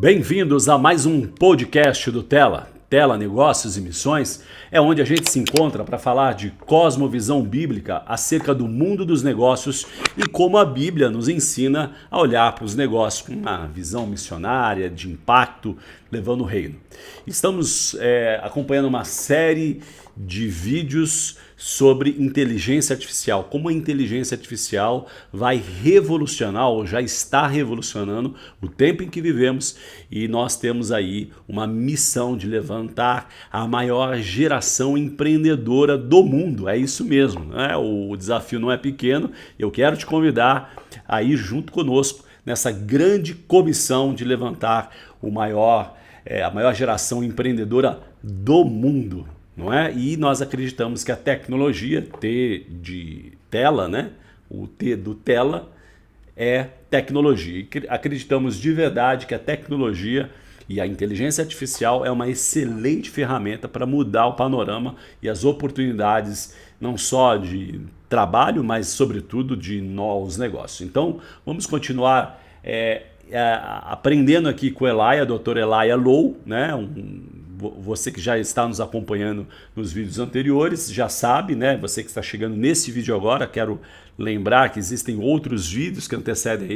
Bem-vindos a mais um podcast do Tela. Tela Negócios e Missões é onde a gente se encontra para falar de cosmovisão bíblica acerca do mundo dos negócios e como a Bíblia nos ensina a olhar para os negócios com uma visão missionária, de impacto, levando o reino. Estamos acompanhando uma série de vídeos sobre inteligência artificial, como a inteligência artificial vai revolucionar ou já está revolucionando o tempo em que vivemos, e nós temos aí uma missão de levantar a maior geração empreendedora do mundo. É isso mesmo, né? O desafio não é pequeno. Eu quero te convidar a ir junto conosco nessa grande comissão de levantar a maior geração empreendedora do mundo. Não é? E nós acreditamos que a tecnologia, T de tela, né? O T do tela é tecnologia. E acreditamos de verdade que a tecnologia e a inteligência artificial é uma excelente ferramenta para mudar o panorama e as oportunidades, não só de trabalho, mas sobretudo de novos negócios. Então, vamos continuar aprendendo aqui com o Elijah, Dr. Elijah Low, né? Você que já está nos acompanhando nos vídeos anteriores já sabe, né? Você que está chegando nesse vídeo agora, quero lembrar que existem outros vídeos que antecedem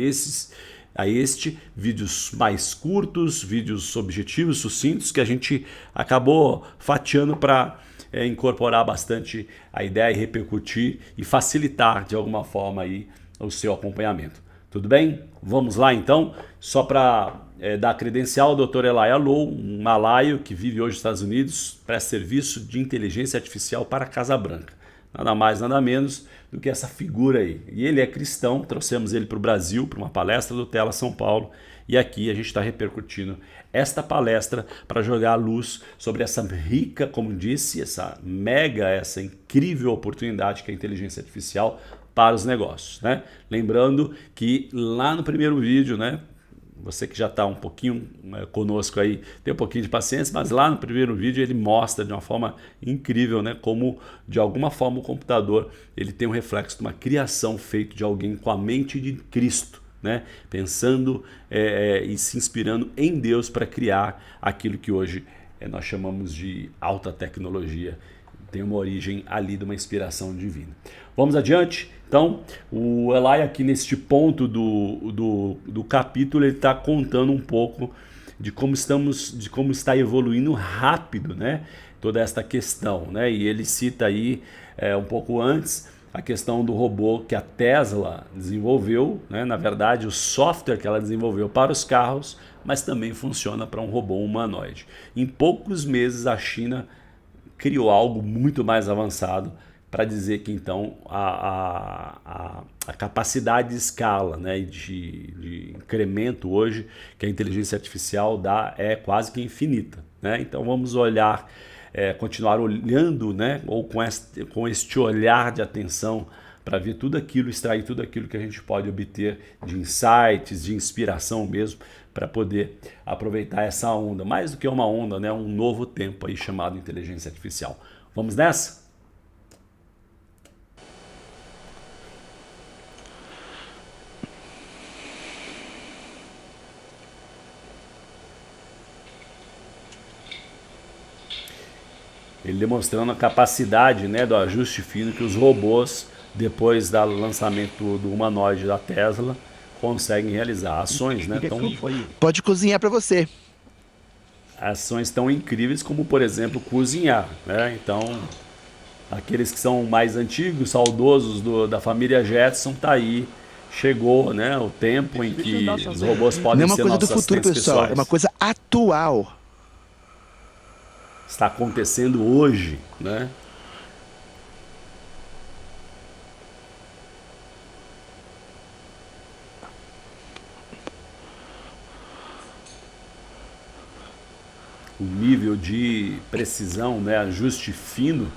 vídeos mais curtos, vídeos objetivos, sucintos, que a gente acabou fatiando para incorporar bastante a ideia e repercutir e facilitar de alguma forma aí o seu acompanhamento. Tudo bem? Vamos lá então, só para dar credencial, o Dr. Elijah Low, um malaio que vive hoje nos Estados Unidos, presta serviço de inteligência artificial para a Casa Branca. Nada mais, nada menos do que essa figura aí. E ele é cristão, trouxemos ele para o Brasil, para uma palestra do Tela São Paulo, e aqui a gente está repercutindo esta palestra para jogar a luz sobre essa rica, como disse, essa incrível oportunidade que é a inteligência artificial para os negócios, né? Lembrando que lá no primeiro vídeo, né? Você que já está um pouquinho conosco aí, tem um pouquinho de paciência, mas lá no primeiro vídeo ele mostra de uma forma incrível, né, como de alguma forma o computador ele tem um reflexo de uma criação feita de alguém com a mente de Cristo, né, pensando e se inspirando em Deus para criar aquilo que hoje nós chamamos de alta tecnologia. Tem uma origem ali de uma inspiração divina. Vamos adiante? Então, o Elijah aqui neste ponto do capítulo, ele está contando um pouco de como está evoluindo rápido, né, toda esta questão, né? E ele cita aí um pouco antes a questão do robô que a Tesla desenvolveu, né? Na verdade, o software que ela desenvolveu para os carros, mas também funciona para um robô humanoide. Em poucos meses, a China criou algo muito mais avançado para dizer que então a capacidade de escala, né, de incremento hoje que a inteligência artificial dá é quase que infinita, né? Então vamos olhar, continuar olhando, né, ou com este olhar de atenção para ver tudo aquilo, extrair tudo aquilo que a gente pode obter de insights, de inspiração mesmo, para poder aproveitar essa onda, mais do que uma onda, né, um novo tempo aí chamado inteligência artificial. Vamos nessa? Ele demonstrando a capacidade, né, do ajuste fino que os robôs, depois do lançamento do humanoide da Tesla, conseguem realizar. Ações, né, pode cozinhar para você. Ações tão incríveis como, por exemplo, cozinhar, né? Então, aqueles que são mais antigos, saudosos da família Jetson, tá aí. Chegou, né, o tempo em que os robôs podem ser nossos assistentes pessoais. Não é uma coisa do futuro, pessoal, é uma coisa atual. Está acontecendo hoje, né? O nível de precisão, né, ajuste fino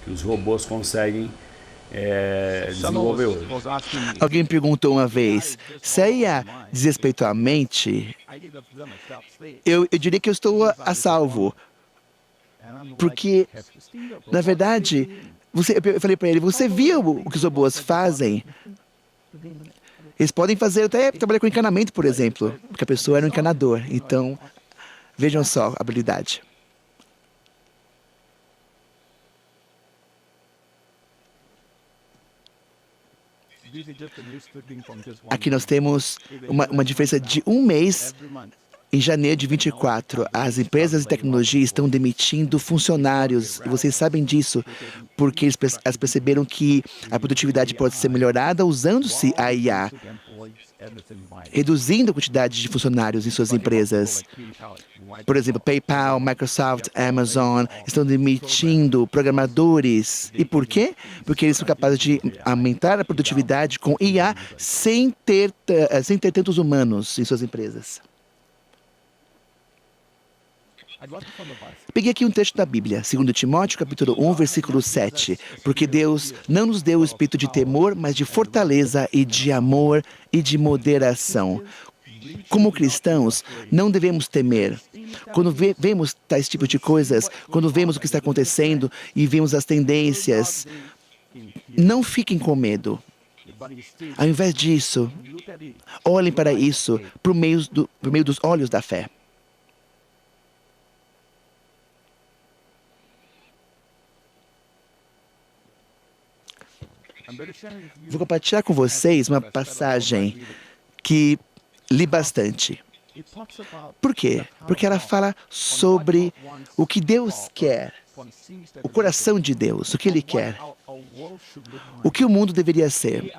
que os robôs conseguem desenvolver hoje. Alguém perguntou uma vez, se IA diz respeito à mente, eu diria que eu estou a salvo. Porque, na verdade, eu falei para ele, você viu o que os robôs fazem? Eles podem fazer até trabalhar com encanamento, por exemplo, porque a pessoa era um encanador. Então, vejam só a habilidade. Aqui nós temos uma diferença de um mês. Em janeiro de 24, as empresas de tecnologia estão demitindo funcionários. E vocês sabem disso, porque elas perceberam que a produtividade pode ser melhorada usando-se a IA, reduzindo a quantidade de funcionários em suas empresas. Por exemplo, PayPal, Microsoft, Amazon estão demitindo programadores. E por quê? Porque eles são capazes de aumentar a produtividade com IA sem ter tantos humanos em suas empresas. Peguei aqui um texto da Bíblia, 2 Timóteo, capítulo 1, versículo 7. Porque Deus não nos deu o espírito de temor, mas de fortaleza e de amor e de moderação. Como cristãos, não devemos temer. Quando vemos tais tipos de coisas, quando vemos o que está acontecendo e vemos as tendências, não fiquem com medo. Ao invés disso, olhem para isso por meio dos olhos da fé. Vou compartilhar com vocês uma passagem que li bastante. Por quê? Porque ela fala sobre o que Deus quer, o coração de Deus, o que Ele quer, o que o mundo deveria ser.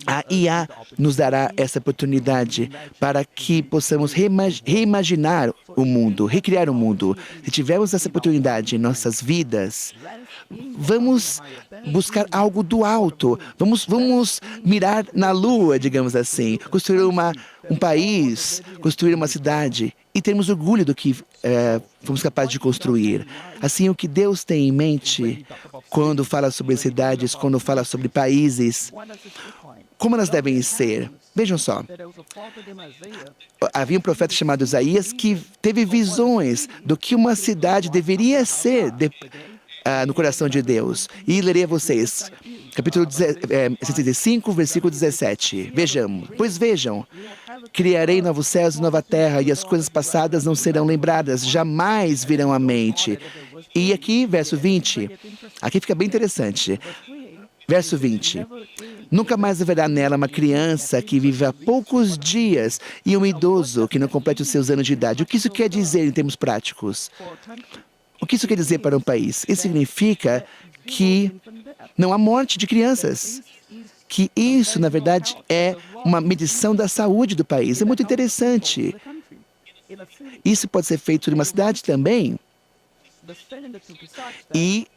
A IA nos dará essa oportunidade para que possamos reimaginar o mundo, recriar o mundo. Se tivermos essa oportunidade em nossas vidas, vamos buscar algo do alto. Vamos mirar na lua, digamos assim. Construir um país, construir uma cidade. E termos orgulho do que fomos capazes de construir. Assim, o que Deus tem em mente quando fala sobre cidades, quando fala sobre países, como elas devem ser. Vejam só. Havia um profeta chamado Isaías que teve visões do que uma cidade deveria ser no coração de Deus. E lerei a vocês. Capítulo 65, versículo 17. Pois vejam, criarei novos céus e nova terra, e as coisas passadas não serão lembradas, jamais virão à mente. E aqui, verso 20, aqui fica bem interessante. Verso 20. Nunca mais haverá nela uma criança que viva poucos dias e um idoso que não complete os seus anos de idade. O que isso quer dizer em termos práticos? O que isso quer dizer para um país? Isso significa que não há morte de crianças. Que isso, na verdade, é uma medição da saúde do país. É muito interessante. Isso pode ser feito em uma cidade também. E,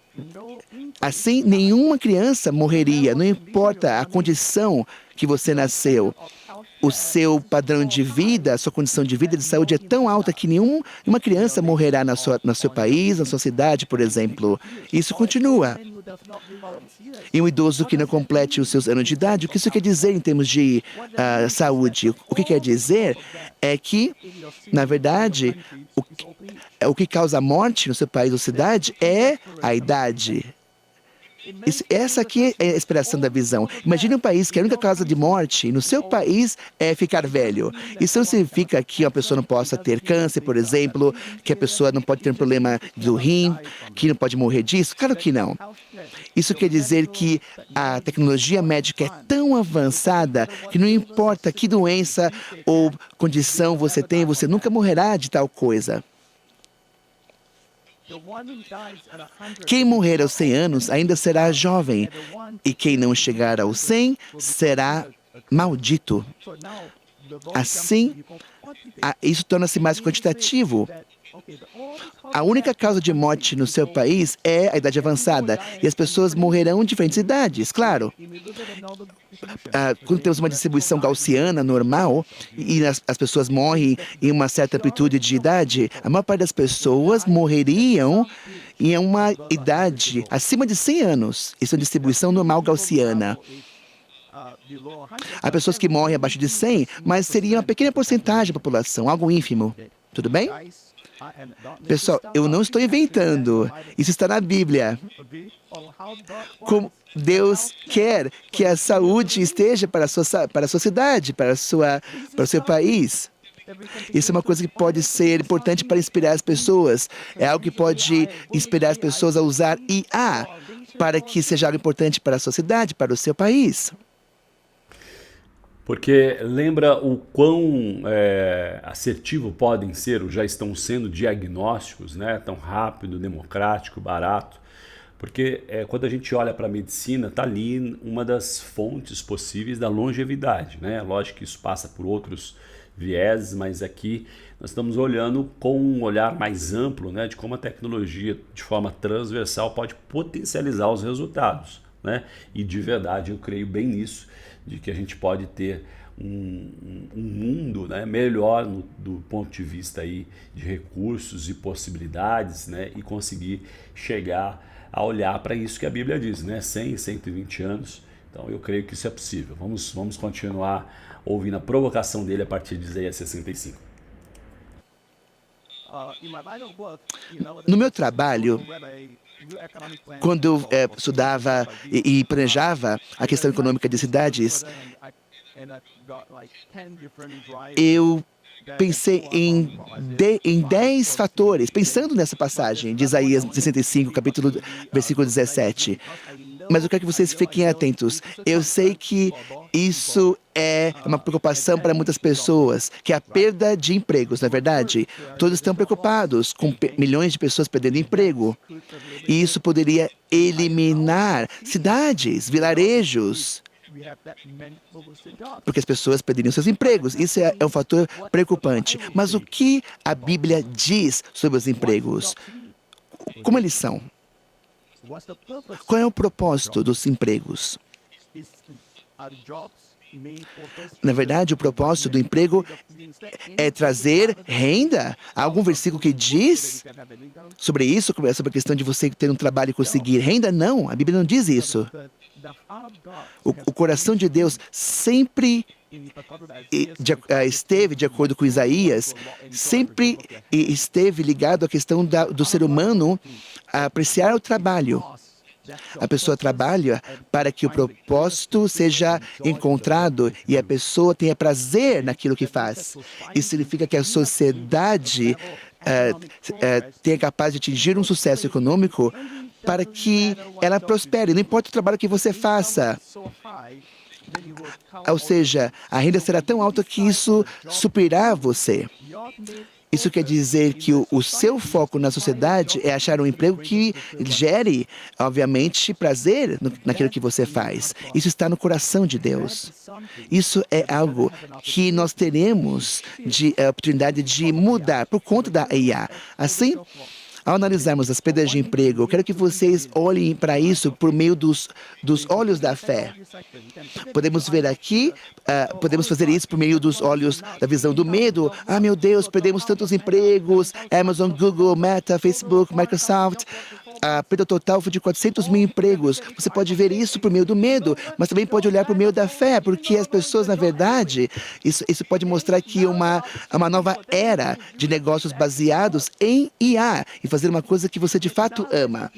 assim, nenhuma criança morreria, não importa a condição que você nasceu. O seu padrão de vida, a sua condição de vida, de saúde é tão alta que nenhuma criança morrerá no seu país, na sua cidade, por exemplo. Isso continua. E um idoso que não complete os seus anos de idade, o que isso quer dizer em termos de saúde? O que quer dizer é que, na verdade, o que causa a morte no seu país ou cidade é a idade. Essa aqui é a expressão da visão. Imagine um país que a única causa de morte no seu país é ficar velho. Isso não significa que uma pessoa não possa ter câncer, por exemplo, que a pessoa não pode ter um problema do rim, que não pode morrer disso. Claro que não. Isso quer dizer que a tecnologia médica é tão avançada que não importa que doença ou condição você tem, você nunca morrerá de tal coisa. Quem morrer aos 100 anos ainda será jovem, e quem não chegar aos 100 será maldito. Assim, isso torna-se mais quantitativo. A única causa de morte no seu país é a idade avançada, e as pessoas morrerão em diferentes idades, claro. Quando temos uma distribuição gaussiana normal, e as pessoas morrem em uma certa amplitude de idade, a maior parte das pessoas morreriam em uma idade acima de 100 anos. Isso é uma distribuição normal gaussiana. Há pessoas que morrem abaixo de 100, mas seria uma pequena porcentagem da população, algo ínfimo. Tudo bem? Pessoal, eu não estou inventando. Isso está na Bíblia. como Deus quer que a saúde esteja para a sua cidade, para o seu país. Isso é uma coisa que pode ser importante para inspirar as pessoas. É algo que pode inspirar as pessoas a usar IA para que seja algo importante para a sua cidade, para o seu país. Porque lembra o quão assertivo podem ser, ou já estão sendo diagnósticos, né? Tão rápido, democrático, barato. Porque quando a gente olha para a medicina, está ali uma das fontes possíveis da longevidade, né? Lógico que isso passa por outros vieses, mas aqui nós estamos olhando com um olhar mais amplo, né? De como a tecnologia, de forma transversal, pode potencializar os resultados, né? E de verdade eu creio bem nisso, de que a gente pode ter um mundo, né, melhor do ponto de vista aí de recursos e possibilidades, né, e conseguir chegar a olhar para isso que a Bíblia diz, né, 100, 120 anos. Então eu creio que isso é possível. Vamos continuar ouvindo a provocação dele a partir de Isaías 65. No meu trabalho, quando eu estudava e planejava a questão econômica de cidades, eu pensei em 10 fatores, pensando nessa passagem de Isaías 65, versículo 17. Mas eu quero que vocês fiquem atentos. Eu sei que isso é uma preocupação para muitas pessoas, que é a perda de empregos, não é verdade? Todos estão preocupados com milhões de pessoas perdendo emprego. E isso poderia eliminar cidades, vilarejos, porque as pessoas perderiam seus empregos. Isso é um fator preocupante. Mas o que a Bíblia diz sobre os empregos? Como eles são? Qual é o propósito dos empregos? Na verdade, o propósito do emprego é trazer renda. Há algum versículo que diz sobre isso, sobre a questão de você ter um trabalho e conseguir renda? Não, a Bíblia não diz isso. O coração de Deus sempre esteve, de acordo com Isaías, sempre esteve ligado à questão do ser humano a apreciar o trabalho. A pessoa trabalha para que o propósito seja encontrado e a pessoa tenha prazer naquilo que faz. Isso significa que a sociedade tenha capaz de atingir um sucesso econômico para que ela prospere, não importa o trabalho que você faça. Ou seja, a renda será tão alta que isso suprirá você. Isso quer dizer que o seu foco na sociedade é achar um emprego que gere, obviamente, prazer naquilo que você faz. Isso está no coração de Deus. Isso é algo que nós teremos a oportunidade de mudar por conta da IA. Assim, ao analisarmos as perdas de emprego, eu quero que vocês olhem para isso por meio dos olhos da fé. Podemos ver aqui, podemos fazer isso por meio dos olhos da visão do medo. Ah, meu Deus, perdemos tantos empregos. Amazon, Google, Meta, Facebook, Microsoft. A perda total foi de 400 mil empregos. Você pode ver isso por meio do medo, mas também pode olhar por meio da fé, porque as pessoas, na verdade, isso pode mostrar que uma nova era de negócios baseados em IA e fazer uma coisa que você de fato ama.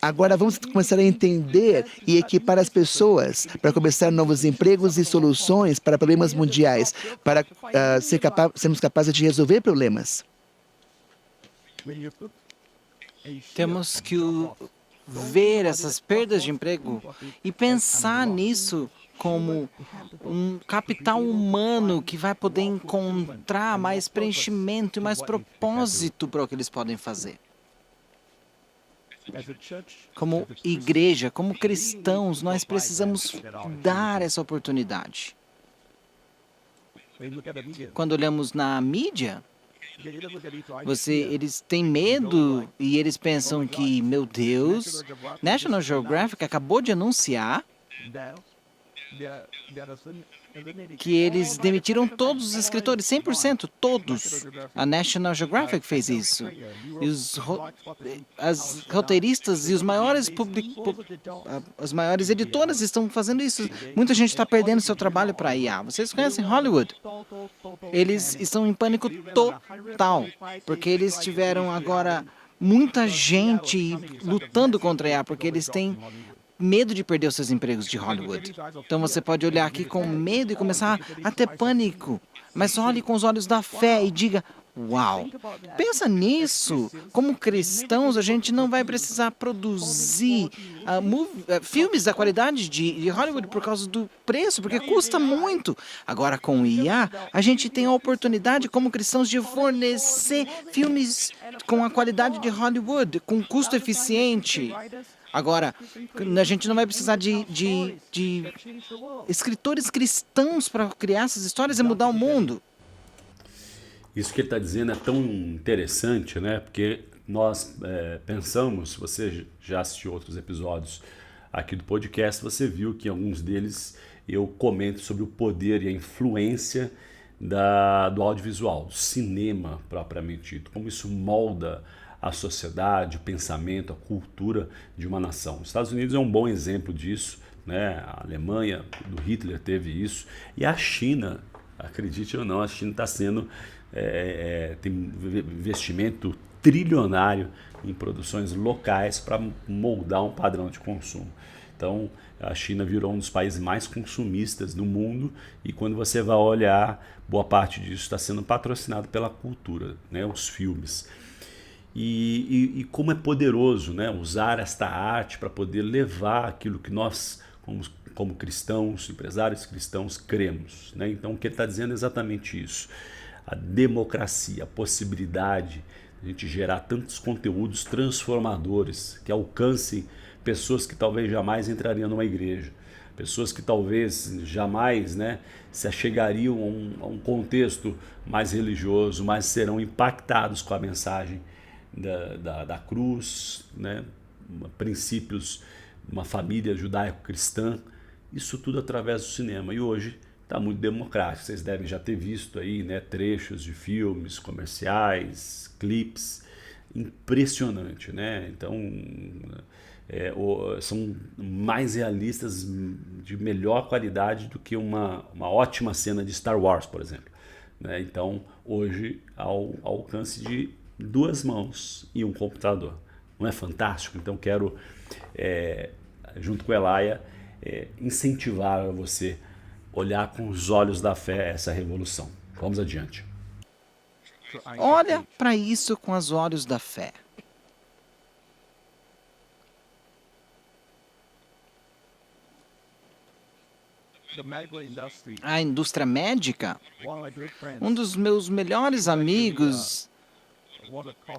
Agora vamos começar a entender e equipar as pessoas para começar novos empregos e soluções para problemas mundiais, para sermos capazes de resolver problemas. Temos que ver essas perdas de emprego e pensar nisso como um capital humano que vai poder encontrar mais preenchimento e mais propósito para o que eles podem fazer. Como igreja, como cristãos, nós precisamos dar essa oportunidade. Quando olhamos na mídia, eles têm medo e eles pensam que, meu Deus, National Geographic acabou de anunciar que eles demitiram todos os escritores, 100%, todos. A National Geographic fez isso. E as roteiristas e as maiores editoras estão fazendo isso. Muita gente está perdendo seu trabalho para a IA. Vocês conhecem Hollywood? Eles estão em pânico total, porque eles tiveram agora muita gente lutando contra a IA, porque eles têm medo de perder os seus empregos de Hollywood. Então você pode olhar aqui com medo e começar a ter pânico. Mas olhe com os olhos da fé e diga, uau, pensa nisso. Como cristãos, a gente não vai precisar produzir filmes da qualidade de Hollywood por causa do preço, porque custa muito. Agora, com o IA, a gente tem a oportunidade, como cristãos, de fornecer filmes com a qualidade de Hollywood, com custo eficiente. Agora, a gente não vai precisar de escritores cristãos para criar essas histórias e mudar o mundo. Isso que ele está dizendo é tão interessante, né? Porque nós pensamos, se você já assistiu outros episódios aqui do podcast, você viu que em alguns deles eu comento sobre o poder e a influência do audiovisual, do cinema propriamente dito, como isso molda a sociedade, o pensamento, a cultura de uma nação. Os Estados Unidos é um bom exemplo disso, né? A Alemanha do Hitler teve isso, e a China, acredite ou não, a China está sendo tem investimento trilionário em produções locais para moldar um padrão de consumo. Então, a China virou um dos países mais consumistas do mundo, e quando você vai olhar, boa parte disso está sendo patrocinado pela cultura, né? Os filmes. E como é poderoso, né? Usar esta arte para poder levar aquilo que nós, como cristãos, empresários cristãos, cremos, né? Então, o que ele está dizendo é exatamente isso. A democracia, a possibilidade de a gente gerar tantos conteúdos transformadores que alcancem pessoas que talvez jamais entrariam numa igreja, pessoas que talvez jamais, né, se achegariam a um contexto mais religioso, mas serão impactados com a mensagem da cruz, né, princípios de uma família judaico-cristã, isso tudo através do cinema. E hoje está muito democrático. Vocês devem já ter visto aí, né, trechos de filmes, comerciais, clipes, impressionante, né? Então, são mais realistas, de melhor qualidade do que uma ótima cena de Star Wars, por exemplo, né? Então, hoje, ao alcance de 2 mãos e um computador. Não é fantástico? Então, quero, junto com a Elaia, incentivar você olhar com os olhos da fé essa revolução. Vamos adiante. Olha para isso com os olhos da fé. A indústria médica, um dos meus melhores amigos,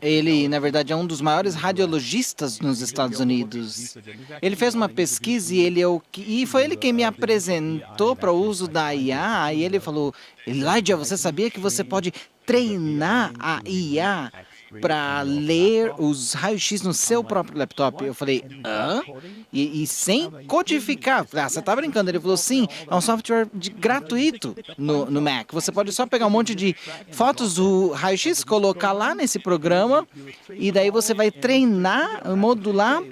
ele, na verdade, é um dos maiores radiologistas nos Estados Unidos. Ele fez uma pesquisa e foi ele quem me apresentou para o uso da IA. E ele falou, Elijah, você sabia que você pode treinar a IA para ler os raios-x no seu próprio laptop? Eu falei, hã? E sem codificar. Ah, você está brincando? Ele falou, sim, é um software gratuito no Mac. Você pode só pegar um monte de fotos do raio-x, colocar lá nesse programa, e daí você vai treinar, modular,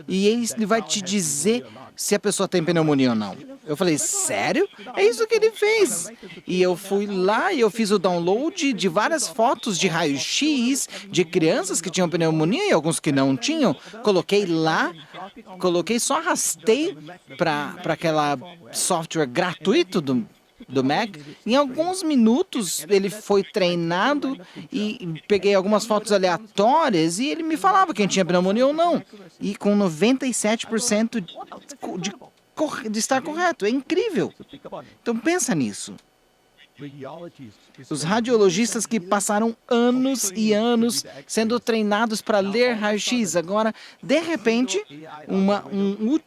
e ele vai te dizer se a pessoa tem pneumonia ou não. Eu falei, sério? É isso que ele fez. E eu fui lá e eu fiz o download de várias fotos de raio-x de crianças que tinham pneumonia e alguns que não tinham. Coloquei lá, só arrastei para aquela software gratuito do Mac. Em alguns minutos ele foi treinado e peguei algumas fotos aleatórias e ele me falava quem tinha pneumonia ou não. E com 97% de estar correto. É incrível. Então pensa nisso. Os radiologistas que passaram anos e anos sendo treinados para ler raio-x, agora, de repente, um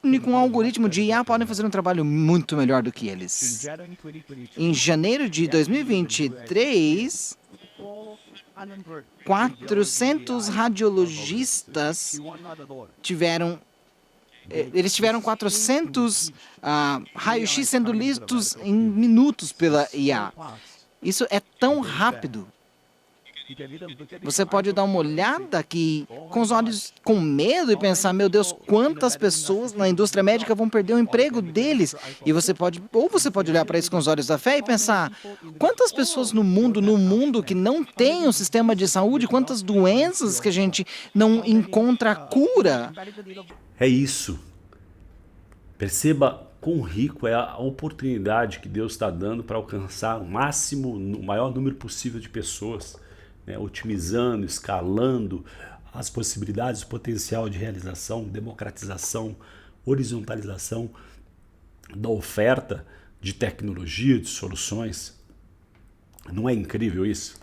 único algoritmo de IA pode fazer um trabalho muito melhor do que eles. Em janeiro de 2023, 400 radiologistas tiveram 400 raios-x sendo listos em minutos pela IA. Isso é tão rápido. Você pode dar uma olhada aqui com os olhos com medo e pensar, meu Deus, quantas pessoas na indústria médica vão perder o emprego deles? E você pode olhar para isso com os olhos da fé e pensar, quantas pessoas no mundo que não têm um sistema de saúde, quantas doenças que a gente não encontra cura? É isso. Perceba quão rico é a oportunidade que Deus está dando para alcançar o maior número possível de pessoas, né? Otimizando, escalando as possibilidades, o potencial de realização, democratização, horizontalização da oferta de tecnologia, de soluções. Não é incrível isso?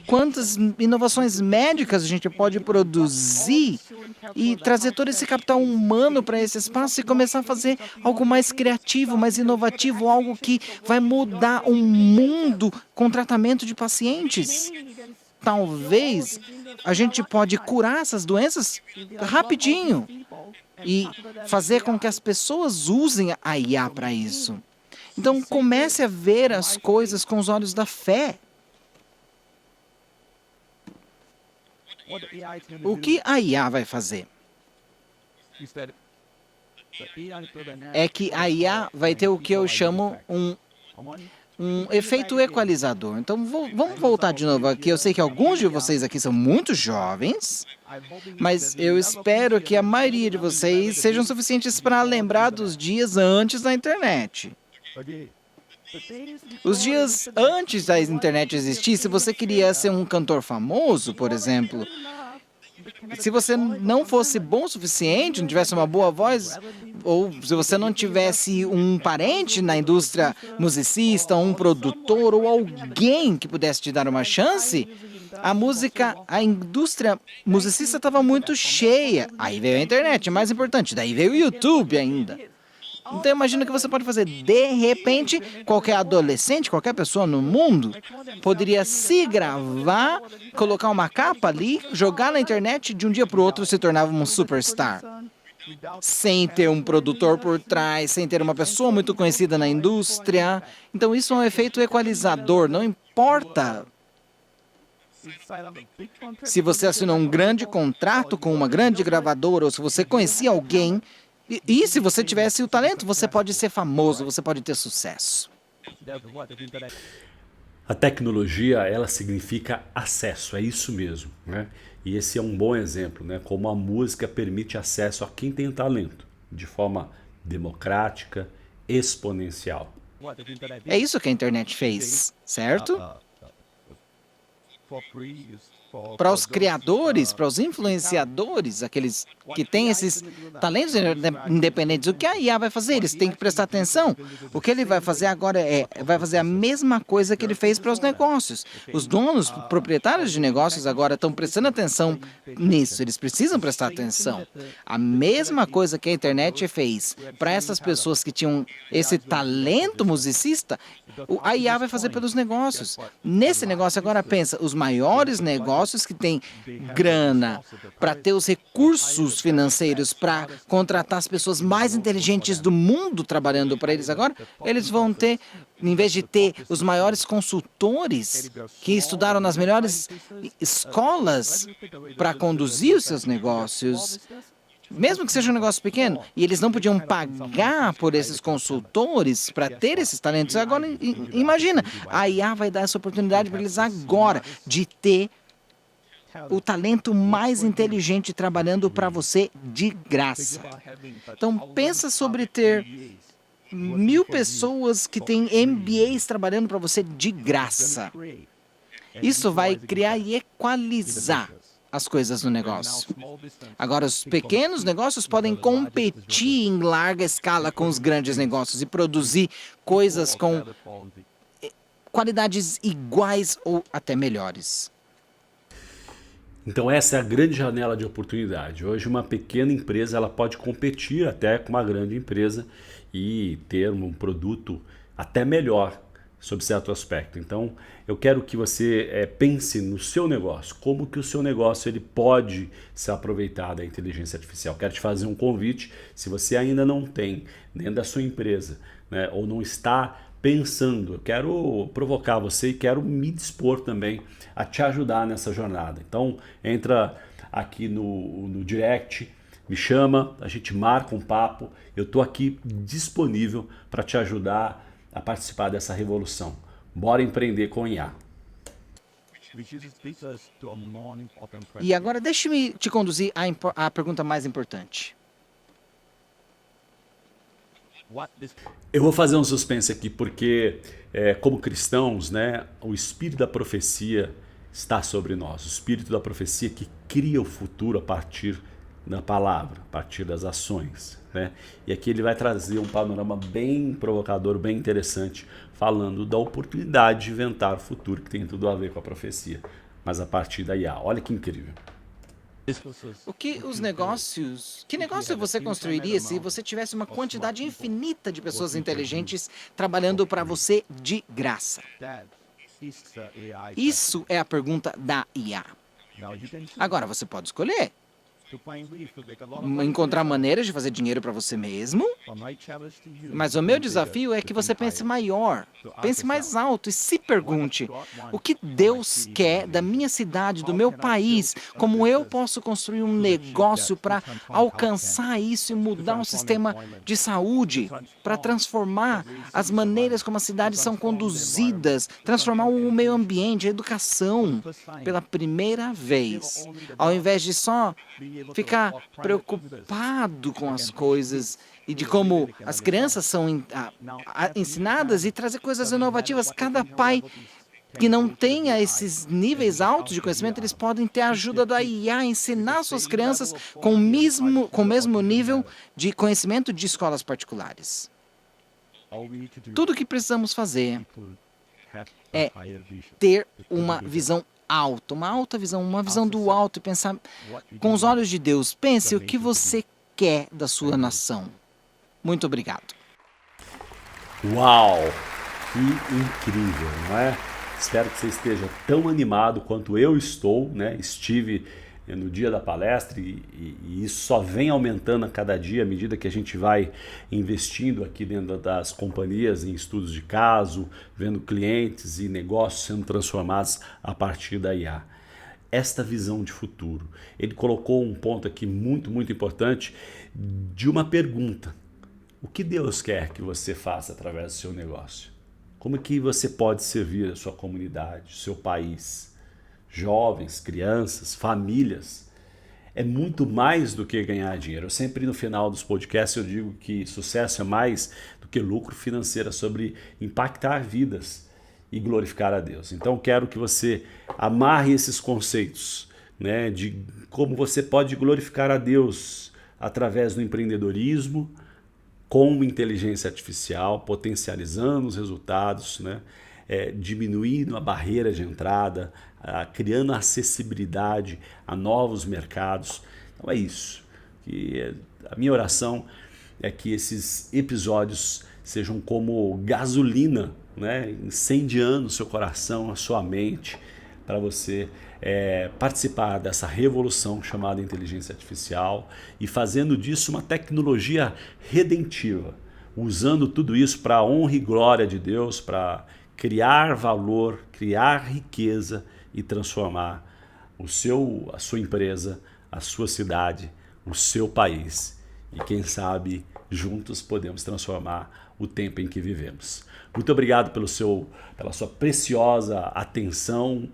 Quantas inovações médicas a gente pode produzir e trazer todo esse capital humano para esse espaço e começar a fazer algo mais criativo, mais inovativo, algo que vai mudar o mundo com tratamento de pacientes. Talvez a gente pode curar essas doenças rapidinho e fazer com que as pessoas usem a IA para isso. Então comece a ver as coisas com os olhos da fé. O que a IA vai fazer? É que a IA vai ter o que eu chamo um efeito equalizador. Então, vamos voltar de novo aqui. Eu sei que alguns de vocês aqui são muito jovens, mas eu espero que a maioria de vocês sejam suficientes para lembrar dos dias antes da internet. Os dias antes da internet existir, se você queria ser um cantor famoso, por exemplo, se você não fosse bom o suficiente, não tivesse uma boa voz, ou se você não tivesse um parente na indústria musicista, um produtor ou alguém que pudesse te dar uma chance, a indústria musicista estava muito cheia. Aí veio a internet, mais importante, daí veio o YouTube ainda. Então imagina o que você pode fazer. De repente, qualquer adolescente, qualquer pessoa no mundo poderia se gravar, colocar uma capa ali, jogar na internet e de um dia para o outro se tornava um superstar. Sem ter um produtor por trás, sem ter uma pessoa muito conhecida na indústria. Então isso é um efeito equalizador, não importa se você assinou um grande contrato com uma grande gravadora ou se você conhecia alguém. E se você tivesse o talento, você pode ser famoso, você pode ter sucesso. A tecnologia, ela significa acesso, é isso mesmo, né? E esse é um bom exemplo, né? Como a música permite acesso a quem tem talento, de forma democrática, exponencial. É isso que a internet fez, certo? Para os criadores, para os influenciadores, aqueles que têm esses talentos independentes, o que a IA vai fazer? Eles têm que prestar atenção. O que ele vai fazer agora vai fazer a mesma coisa que ele fez para os negócios. Os donos, proprietários de negócios agora estão prestando atenção nisso. Eles precisam prestar atenção. A mesma coisa que a internet fez para essas pessoas que tinham esse talento musicista, a IA vai fazer pelos negócios. Nesse negócio agora pensa, os maiores negócios que têm grana para ter os recursos financeiros para contratar as pessoas mais inteligentes do mundo trabalhando para eles agora, eles vão ter, em vez de ter os maiores consultores que estudaram nas melhores escolas para conduzir os seus negócios, mesmo que seja um negócio pequeno, e eles não podiam pagar por esses consultores para ter esses talentos, agora imagina, a IA vai dar essa oportunidade para eles agora de ter o talento mais inteligente trabalhando para você de graça. Então, pensa sobre ter 1000 pessoas que têm MBAs trabalhando para você de graça. Isso vai criar e equalizar as coisas no negócio. Agora, os pequenos negócios podem competir em larga escala com os grandes negócios e produzir coisas com qualidades iguais ou até melhores. Então essa é a grande janela de oportunidade. Hoje uma pequena empresa ela pode competir até com uma grande empresa e ter um produto até melhor sob certo aspecto. Então eu quero que você pense no seu negócio, como que o seu negócio ele pode se aproveitar da inteligência artificial. Quero te fazer um convite, se você ainda não tem dentro da sua empresa, né, ou não está pensando. Eu quero provocar você e quero me dispor também a te ajudar nessa jornada. Então, entra aqui no direct, me chama, a gente marca um papo. Eu estou aqui disponível para te ajudar a participar dessa revolução. Bora empreender com IA. E agora deixe-me te conduzir à pergunta mais importante. Eu vou fazer um suspense aqui porque, como cristãos, né, o espírito da profecia está sobre nós. O espírito da profecia que cria o futuro a partir da palavra, a partir das ações, né? E aqui ele vai trazer um panorama bem provocador, bem interessante, falando da oportunidade de inventar o futuro, que tem tudo a ver com a profecia, mas a partir da IA. Olha que incrível. Que negócio você construiria se você tivesse uma quantidade infinita de pessoas inteligentes trabalhando para você de graça? Isso é a pergunta da IA. Agora você pode escolher. Encontrar maneiras de fazer dinheiro para você mesmo, mas o meu desafio é que você pense maior, pense mais alto e se pergunte: o que Deus quer da minha cidade, do meu país? Como eu posso construir um negócio para alcançar isso e mudar o sistema de saúde, para transformar as maneiras como as cidades são conduzidas, transformar o meio ambiente, a educação, pela primeira vez, ao invés de só ficar preocupado com as coisas e de como as crianças são ensinadas e trazer coisas inovativas. Cada pai que não tenha esses níveis altos de conhecimento, eles podem ter a ajuda da IA, ensinar suas crianças com o mesmo nível de conhecimento de escolas particulares. Tudo o que precisamos fazer é ter uma visão alta, uma alta visão, uma visão do alto e pensar com os olhos de Deus. Pense o que você quer da sua nação. Muito obrigado. Uau! Que incrível, não é? Espero que você esteja tão animado quanto eu estou, né? Estive no dia da palestra e isso só vem aumentando a cada dia à medida que a gente vai investindo aqui dentro das companhias em estudos de caso, vendo clientes e negócios sendo transformados a partir da IA. Esta visão de futuro. Ele colocou um ponto aqui muito, muito importante de uma pergunta. O que Deus quer que você faça através do seu negócio? Como que você pode servir a sua comunidade, o seu país? Jovens, crianças, famílias, é muito mais do que ganhar dinheiro. Eu sempre no final dos podcasts eu digo que sucesso é mais do que lucro financeiro, é sobre impactar vidas e glorificar a Deus. Então quero que você amarre esses conceitos, né, de como você pode glorificar a Deus através do empreendedorismo, com inteligência artificial, potencializando os resultados, né, diminuindo a barreira de entrada, criando acessibilidade a novos mercados. Então é isso. A minha oração é que esses episódios sejam como gasolina, né, incendiando o seu coração, a sua mente, para você participar dessa revolução chamada inteligência artificial e fazendo disso uma tecnologia redentiva, usando tudo isso para a honra e glória de Deus, para criar valor, criar riqueza e transformar a sua empresa, a sua cidade, o seu país. E quem sabe juntos podemos transformar o tempo em que vivemos. Muito obrigado pela sua preciosa atenção,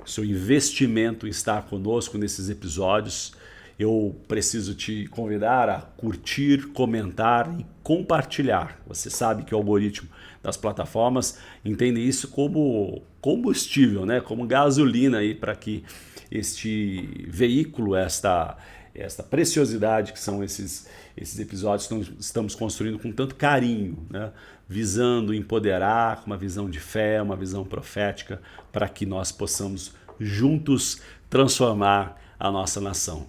seu investimento em estar conosco nesses episódios. Eu preciso te convidar a curtir, comentar e compartilhar. Você sabe que o algoritmo das plataformas entende isso como combustível, né? Como gasolina aí para que este veículo, esta preciosidade que são esses episódios que nós estamos construindo com tanto carinho, né? Visando empoderar com uma visão de fé, uma visão profética, para que nós possamos juntos transformar a nossa nação.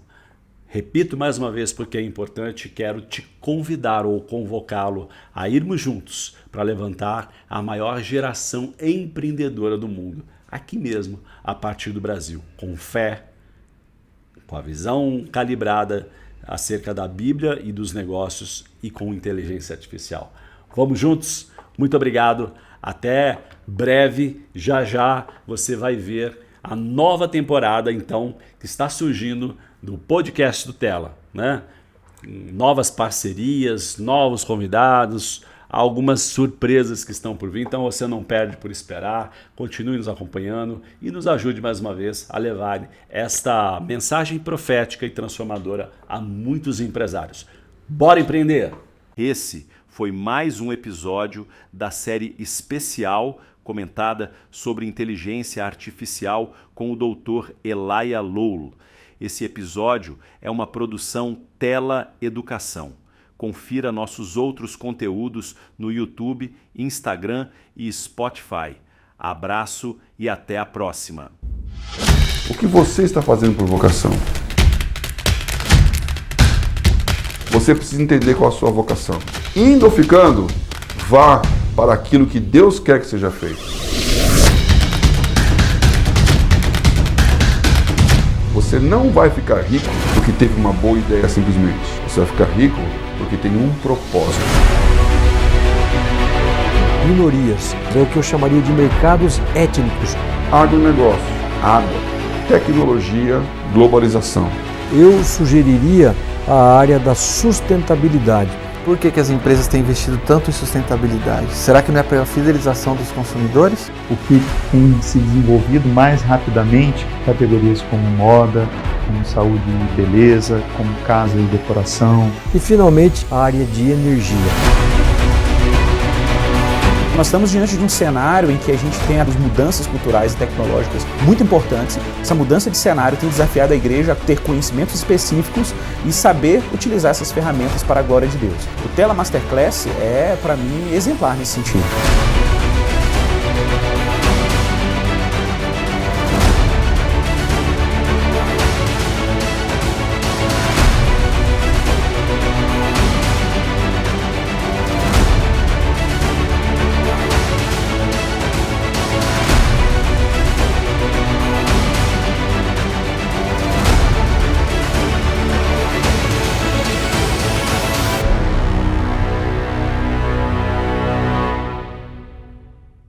Repito mais uma vez porque é importante, quero te convidar ou convocá-lo a irmos juntos para levantar a maior geração empreendedora do mundo, aqui mesmo, a partir do Brasil, com fé, com a visão calibrada acerca da Bíblia e dos negócios e com inteligência artificial. Vamos juntos? Muito obrigado, Até breve, já você vai ver a nova temporada, então, que está surgindo do podcast do Tela, né? Novas parcerias, novos convidados, algumas surpresas que estão por vir, então você não perde por esperar, continue nos acompanhando e nos ajude mais uma vez a levar esta mensagem profética e transformadora a muitos empresários. Bora empreender! Esse foi mais um episódio da série especial comentada sobre inteligência artificial com o Dr. Elijah Lowell. Esse episódio é uma produção Tela Educação. Confira nossos outros conteúdos no YouTube, Instagram e Spotify. Abraço e até a próxima. O que você está fazendo por vocação? Você precisa entender qual a sua vocação. Indo ou ficando, vá para aquilo que Deus quer que seja feito. Você não vai ficar rico porque teve uma boa ideia simplesmente. Você vai ficar rico porque tem um propósito. Minorias, é o que eu chamaria de mercados étnicos. Agronegócio, água, tecnologia, globalização. Eu sugeriria a área da sustentabilidade. Por que as empresas têm investido tanto em sustentabilidade? Será que não é pela fidelização dos consumidores? O que tem se desenvolvido mais rapidamente, categorias como moda, como saúde e beleza, como casa e decoração. E, finalmente, a área de energia. Nós estamos diante de um cenário em que a gente tem as mudanças culturais e tecnológicas muito importantes. Essa mudança de cenário tem desafiado a igreja a ter conhecimentos específicos e saber utilizar essas ferramentas para a glória de Deus. O Tela Masterclass é, para mim, exemplar nesse sentido.